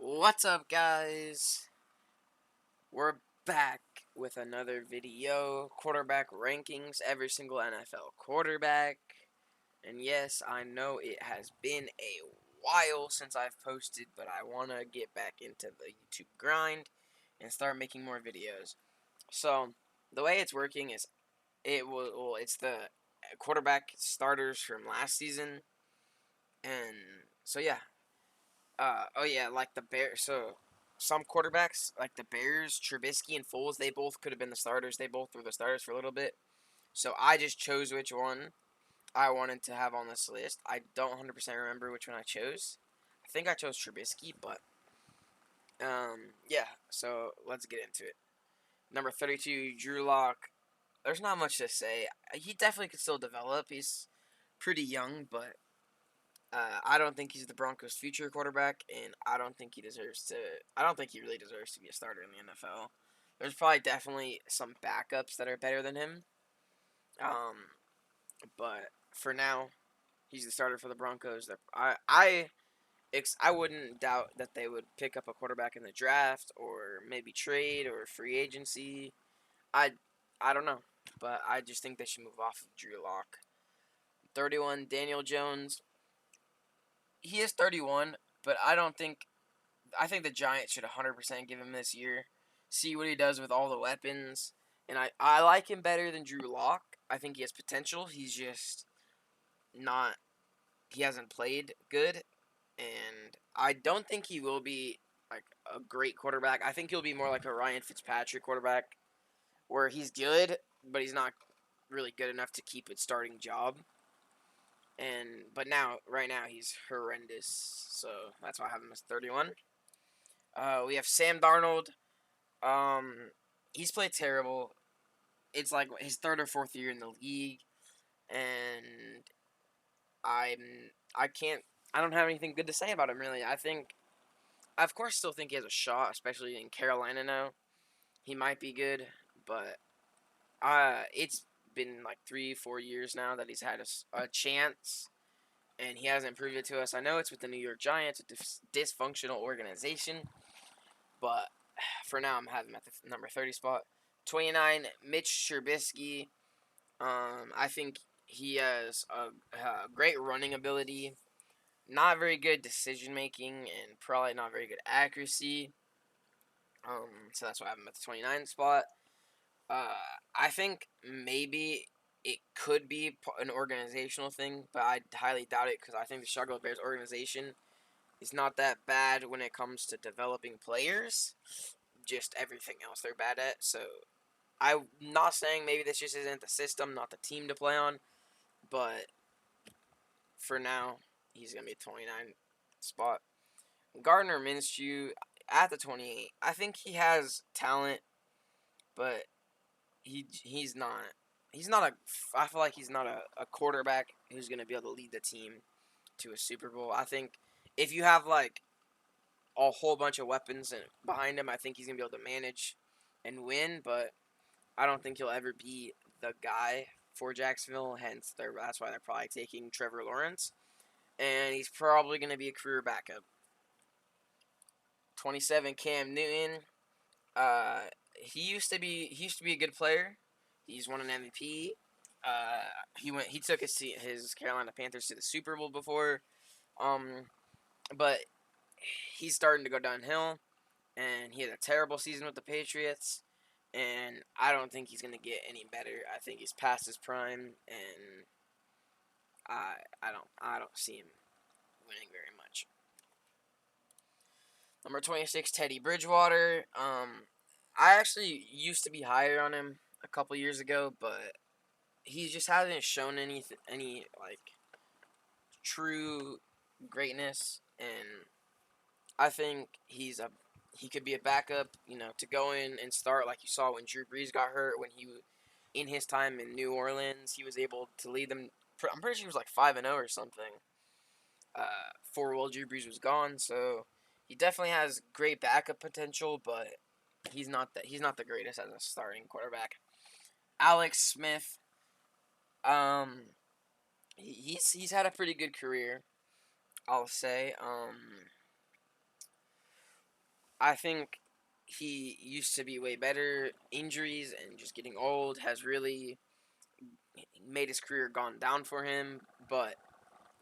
What's up, guys? We're back with another video. Quarterback rankings, every single NFL quarterback. And yes, I know it has been a while since I've posted, but I want to get back into the YouTube grind and start making more videos. So, the way it's working is it's the quarterback starters from last season. And so yeah, oh yeah, like the Bears. So some quarterbacks, like the Bears, Trubisky and Foles, they both could have been the starters. They both were the starters for a little bit. So I just chose which one I wanted to have on this list. I don't 100% remember which one I chose. I think I chose Trubisky, but yeah. So let's get into it. Number 32, Drew Lock. There's not much to say. He definitely could still develop. He's pretty young, but I don't think he's the Broncos' future quarterback, and I don't think he deserves to. I don't think he really deserves to be a starter in the NFL. There's probably definitely some backups that are better than him. Um, but for now, he's the starter for the Broncos. I wouldn't doubt that they would pick up a quarterback in the draft or maybe trade or free agency. I I don't know, but I just think they should move off of Drew Lock. 31, Daniel Jones. He is 31, but I think the Giants should 100% give him this year. See what he does with all the weapons. And I like him better than Drew Lock. I think he has potential. He's just not. He hasn't played good. And I don't think he will be like a great quarterback. I think he'll be more like a Ryan Fitzpatrick quarterback, where he's good, but he's not really good enough to keep a starting job. But right now, he's horrendous. So that's why I have him as 31. We have Sam Darnold. Um, he's played terrible. It's like his third or fourth year in the league, and I'm I can't I don't have anything good to say about him really. I of course still think he has a shot, especially in Carolina now. He might be good, but it's been like 3-4 years now that he's had a chance, and he hasn't proved it to us. I know it's with the New York Giants, a dysfunctional organization, but for now I'm having him at the number 30 spot. 29, Mitch Trubisky. I think he has a great running ability, not very good decision making, and probably not very good accuracy. So that's why I have him at the 29th spot. Uh, I think maybe it could be an organizational thing, but I highly doubt it because I think the Chicago Bears organization is not that bad when it comes to developing players. Just everything else they're bad at. So I'm not saying maybe this just isn't the system, not the team to play on, but for now, he's going to be 29 spot. Gardner Minshew at the 28. I think he has talent, but he's not. He's not a. I feel like he's not a quarterback who's going to be able to lead the team to a Super Bowl. I think if you have like a whole bunch of weapons behind him, I think he's going to be able to manage and win, but I don't think he'll ever be the guy for Jacksonville. Hence, that's why they're probably taking Trevor Lawrence, and he's probably going to be a career backup. 27, Cam Newton. He used to be a good player. He's won an MVP. He took his Carolina Panthers to the Super Bowl before. Um, but he's starting to go downhill, and he had a terrible season with the Patriots. And I don't think he's gonna get any better. I think he's past his prime, and I don't see him winning very much. Number 26, Teddy Bridgewater. I actually used to be higher on him a couple years ago, but he just hasn't shown any like true greatness, and I think he could be a backup, to go in and start like you saw when Drew Brees got hurt when in his time in New Orleans, he was able to lead them. I'm pretty sure he was like 5-0 or something. For while Drew Brees was gone, so he definitely has great backup potential, but he's not the greatest as a starting quarterback. Alex Smith, um, he's had a pretty good career, I'll say. I think he used to be way better. Injuries and just getting old has really made his career gone down for him. But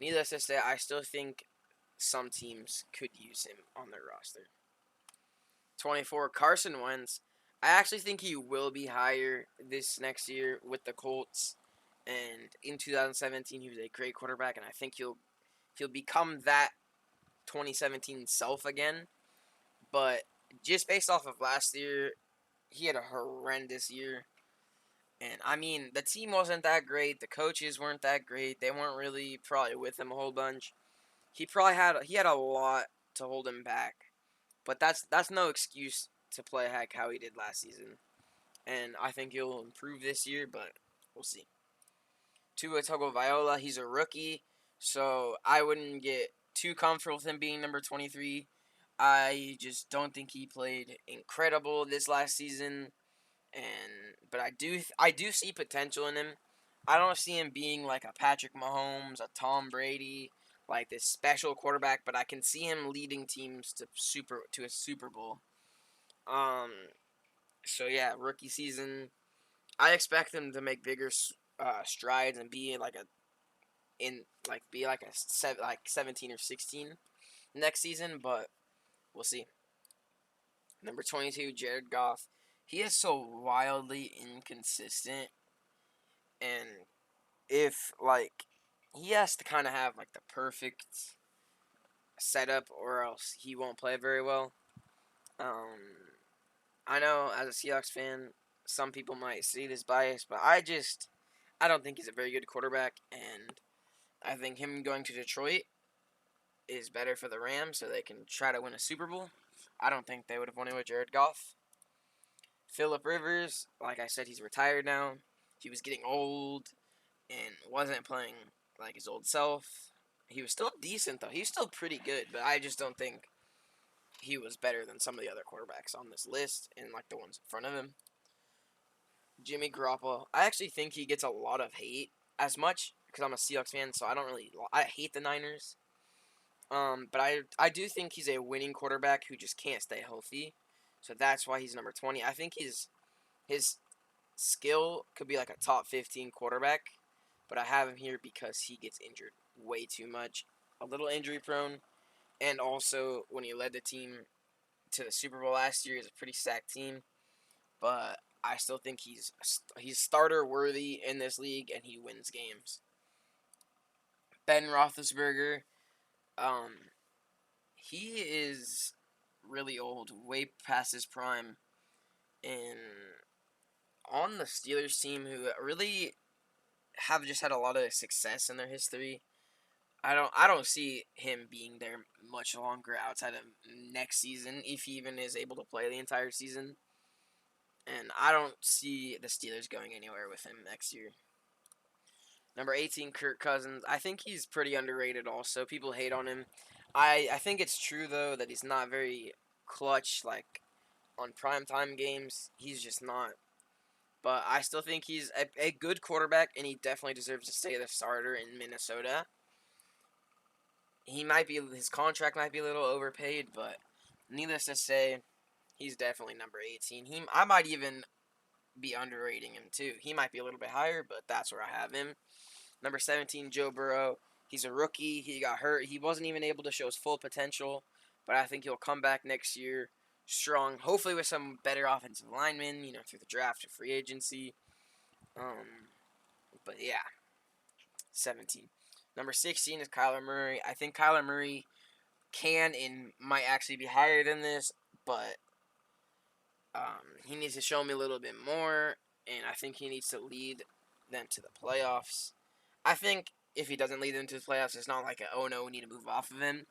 needless to say, I still think some teams could use him on their roster. 24, Carson Wentz. I actually think he will be higher this next year with the Colts. And in 2017, he was a great quarterback, and I think he'll become that 2017 self again. But just based off of last year, he had a horrendous year. And I mean, the team wasn't that great. The coaches weren't that great. They weren't really probably with him a whole bunch. He had a lot to hold him back. But that's no excuse to play heck how he did last season. And I think he'll improve this year, but we'll see. Tua Tagovailoa, he's a rookie, so I wouldn't get too comfortable with him being number 23. I just don't think he played incredible this last season, but I do see potential in him. I don't see him being like a Patrick Mahomes, a Tom Brady, like this special quarterback, but I can see him leading teams to a Super Bowl. Um, so yeah, rookie season. I expect him to make bigger strides and be like like 17 or 16 next season, but we'll see. Number 22, Jared Goff. He is so wildly inconsistent, and if like he has to kind of have like the perfect setup, or else he won't play very well. Um, I know as a Seahawks fan, some people might see this bias, but I don't think he's a very good quarterback, and I think him going to Detroit is better for the Rams so they can try to win a Super Bowl. I don't think they would have won it with Jared Goff. Philip Rivers, like I said, he's retired now. He was getting old and wasn't playing like his old self. He was still decent though. He was still pretty good, but I just don't think he was better than some of the other quarterbacks on this list and like the ones in front of him. Jimmy Garoppolo, I actually think he gets a lot of hate as much because I'm a Seahawks fan, so I hate the Niners. But I do think he's a winning quarterback who just can't stay healthy, so that's why he's number 20. I think his skill could be like a top 15 quarterback, but I have him here because he gets injured way too much, a little injury prone, and also when he led the team to the Super Bowl last year, he's a pretty stacked team. But I still think he's starter worthy in this league, and he wins games. Ben Roethlisberger, um, he is really old, way past his prime, and on the Steelers team, who really have just had a lot of success in their history. I don't see him being there much longer outside of next season, if he even is able to play the entire season. And I don't see the Steelers going anywhere with him next year. Number 18, Kirk Cousins. I think he's pretty underrated also. People hate on him. I think it's true, though, that he's not very clutch, like, on primetime games. He's just not. But I still think he's a good quarterback, and he definitely deserves to stay the starter in Minnesota. His contract might be a little overpaid, but needless to say, he's definitely number 18. I might even be underrating him too. He might be a little bit higher, but that's where I have him. Number 17, Joe Burrow. He's a rookie. He got hurt. He wasn't even able to show his full potential, but I think he'll come back next year strong, hopefully with some better offensive linemen, through the draft or free agency. But yeah, 17. Number 16 is Kyler Murray. I think Kyler Murray can and might actually be higher than this, but he needs to show me a little bit more, and I think he needs to lead them to the playoffs. I think if he doesn't lead them to the playoffs, it's not like oh no, we need to move off of him.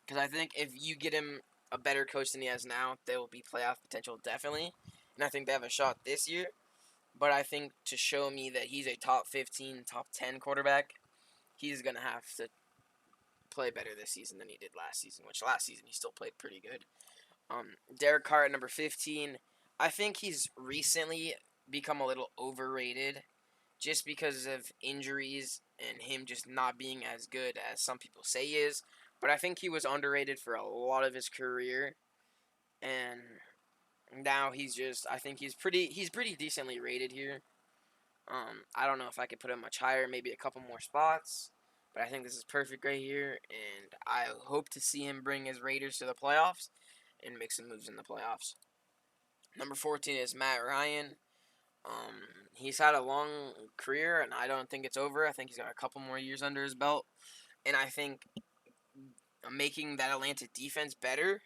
Because I think if you get him a better coach than he has now, there will be playoff potential definitely. And I think they have a shot this year. But I think to show me that he's a top 15, top 10 quarterback, he's going to have to play better this season than he did last season, which last season he still played pretty good. Derek Carr at number 15. I think he's recently become a little overrated just because of injuries and him just not being as good as some people say he is. But I think he was underrated for a lot of his career. and now I think he's pretty decently rated here. I don't know if I could put him much higher, maybe a couple more spots, but I think this is perfect right here, and I hope to see him bring his Raiders to the playoffs and make some moves in the playoffs. Number 14 is Matt Ryan. He's had a long career, and I don't think it's over. I think he's got a couple more years under his belt, and I think making that Atlanta defense better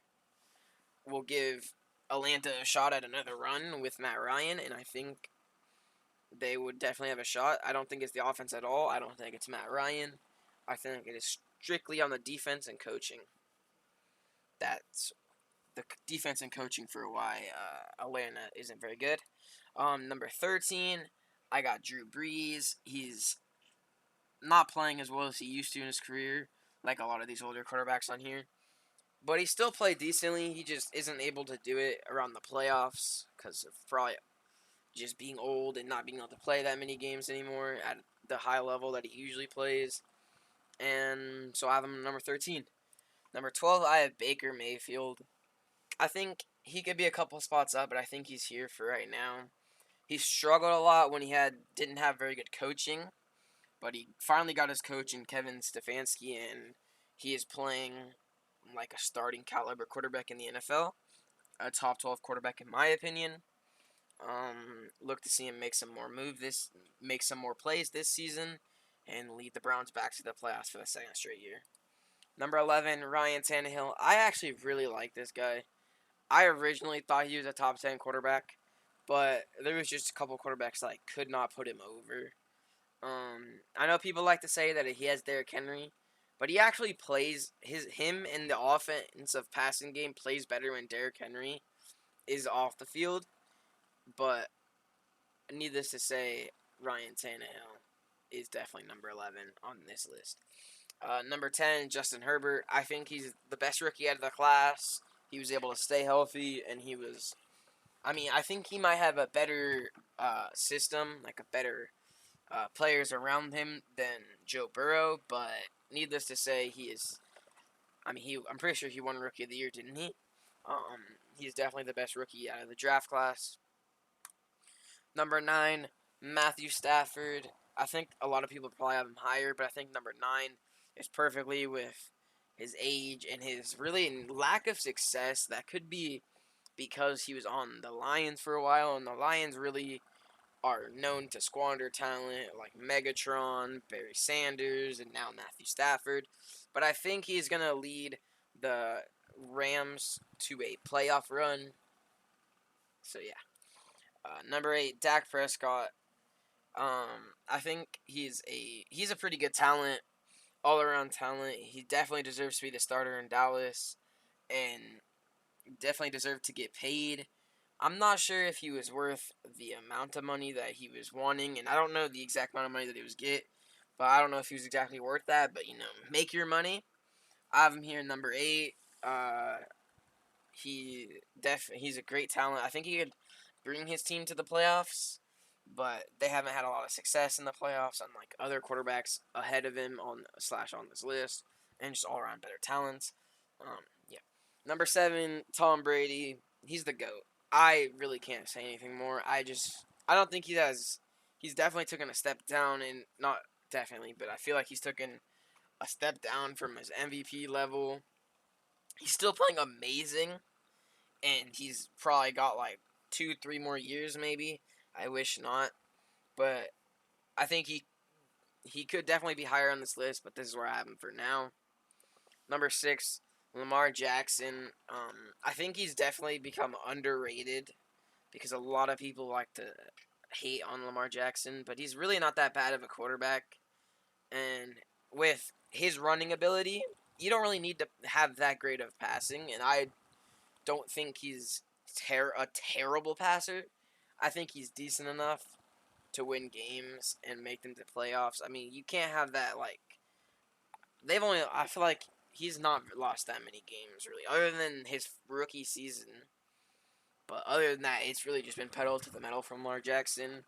will give Atlanta a shot at another run with Matt Ryan, and I think they would definitely have a shot. I don't think it's the offense at all. I don't think it's Matt Ryan. I think it is strictly on the defense and coaching. That's the defense and coaching for why Atlanta isn't very good. Number 13, I got Drew Brees. He's not playing as well as he used to in his career, like a lot of these older quarterbacks on here. But he still played decently. He just isn't able to do it around the playoffs because of probably just being old and not being able to play that many games anymore at the high level that he usually plays. And so I have him number 13. Number 12, I have Baker Mayfield. I think he could be a couple spots up, but I think he's here for right now. He struggled a lot when he didn't have very good coaching, but he finally got his coach in Kevin Stefanski, and he is playing like a starting caliber quarterback in the NFL, a top 12 quarterback in my opinion. Look to see him make some more plays this season, and lead the Browns back to the playoffs for the second straight year. Number 11, Ryan Tannehill. I actually really like this guy. I originally thought he was a top 10 quarterback, but there was just a couple quarterbacks that I could not put him over. I know people like to say that he has Derrick Henry, but he actually plays him in the offensive passing game plays better when Derrick Henry is off the field. But needless to say, Ryan Tannehill is definitely number 11 on this list. Number 10, Justin Herbert. I think he's the best rookie out of the class. He was able to stay healthy, and I think he might have a better system, like a better players around him than Joe Burrow, but needless to say, I'm pretty sure he won Rookie of the Year, didn't he? He's definitely the best rookie out of the draft class. Number 9, Matthew Stafford. I think a lot of people probably have him higher, but I think number 9 is perfectly with his age and his really lack of success. That could be because he was on the Lions for a while, and the Lions really are known to squander talent like Megatron, Barry Sanders, and now Matthew Stafford. But I think he's going to lead the Rams to a playoff run. So, yeah. Number 8, Dak Prescott. I think he's a pretty good talent, all around talent. He definitely deserves to be the starter in Dallas, and definitely deserved to get paid. I'm not sure if he was worth the amount of money that he was wanting, and I don't know the exact amount of money that he was get, but I don't know if he was exactly worth that. But make your money. I have him here number 8. Uh, he's a great talent. I think he could bring his team to the playoffs, but they haven't had a lot of success in the playoffs, unlike other quarterbacks ahead of him on this list, and just all around better talents. Yeah. Number 7, Tom Brady. He's the GOAT. I really can't say anything more. I don't think he has. He's definitely taken a step down, and not definitely, but I feel like he's taken a step down from his MVP level. He's still playing amazing, and he's probably got like 2-3 more years maybe. I wish not, but I think he could definitely be higher on this list. But this is where I have him for now. Number 6, Lamar Jackson. I think he's definitely become underrated because a lot of people like to hate on Lamar Jackson, but he's really not that bad of a quarterback. And with his running ability, you don't really need to have that great of passing, and I don't think he's a terrible passer. I think he's decent enough to win games and make them to playoffs. I mean, you can't have that, like, I feel like he's not lost that many games, really, other than his rookie season. But other than that, it's really just been pedal to the metal from Lamar Jackson.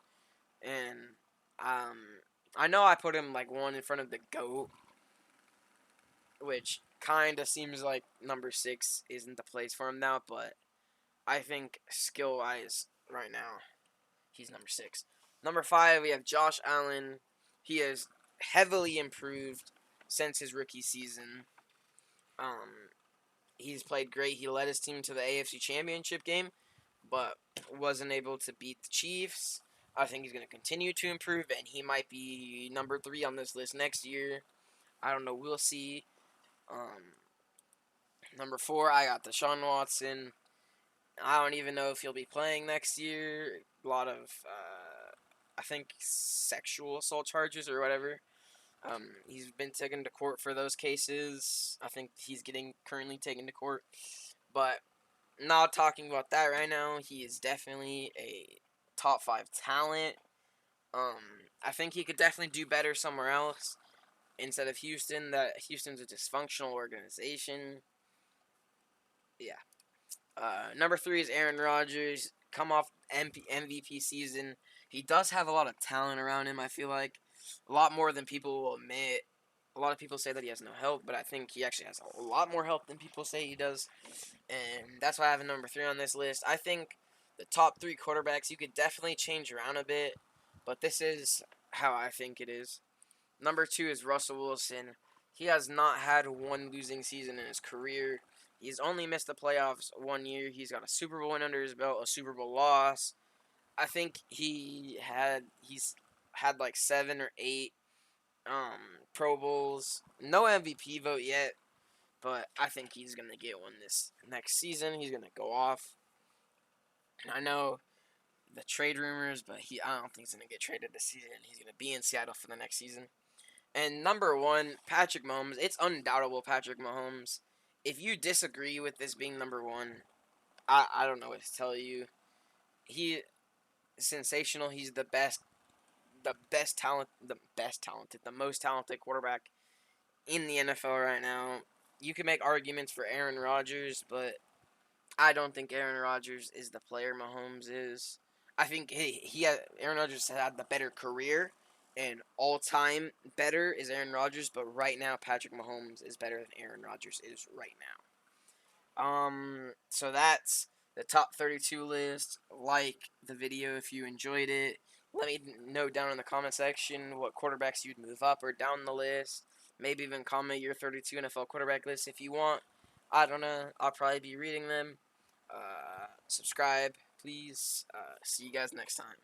And I know I put him like one in front of the GOAT, which kind of seems like number 6 isn't the place for him now. But I think skill-wise, right now, he's number 6. Number 5, we have Josh Allen. He has heavily improved since his rookie season. He's played great. He led his team to the AFC Championship game, but wasn't able to beat the Chiefs. I think he's going to continue to improve, and he might be number 3 on this list next year. I don't know. We'll see. Number 4, I got Deshaun Watson. I don't even know if he'll be playing next year. A lot of, I think, sexual assault charges or whatever. He's been taken to court for those cases. I think he's getting currently taken to court. But not talking about that right now. He is definitely a top 5 talent. I think he could definitely do better somewhere else instead of Houston. That Houston's a dysfunctional organization. Yeah. Number 3 is Aaron Rodgers. Come off MVP season. He does have a lot of talent around him, I feel like. A lot more than people will admit. A lot of people say that he has no help, but I think he actually has a lot more help than people say he does. And that's why I have a number 3 on this list. I think the top 3 quarterbacks you could definitely change around a bit, but this is how I think it is. Number 2 is Russell Wilson. He has not had one losing season in his career. He's only missed the playoffs 1 year. He's got a Super Bowl win under his belt, a Super Bowl loss. I think he's had like 7 or 8 Pro Bowls. No MVP vote yet, but I think he's gonna get one this next season. He's gonna go off. I know the trade rumors, but I don't think he's gonna get traded this season. He's gonna be in Seattle for the next season. And number 1, Patrick Mahomes. It's undoubtable Patrick Mahomes. If you disagree with this being number 1, I don't know what to tell you. He is sensational. He's the most talented quarterback in the NFL right now. You can make arguments for Aaron Rodgers, but I don't think Aaron Rodgers is the player Mahomes is. I think Aaron Rodgers had the better career, and all-time better is Aaron Rodgers, but right now Patrick Mahomes is better than Aaron Rodgers is right now. So that's the top 32 list. Like the video if you enjoyed it. Let me know down in the comment section what quarterbacks you'd move up or down the list. Maybe even comment your 32 NFL quarterback list if you want. I don't know. I'll probably be reading them. Subscribe, please. See you guys next time.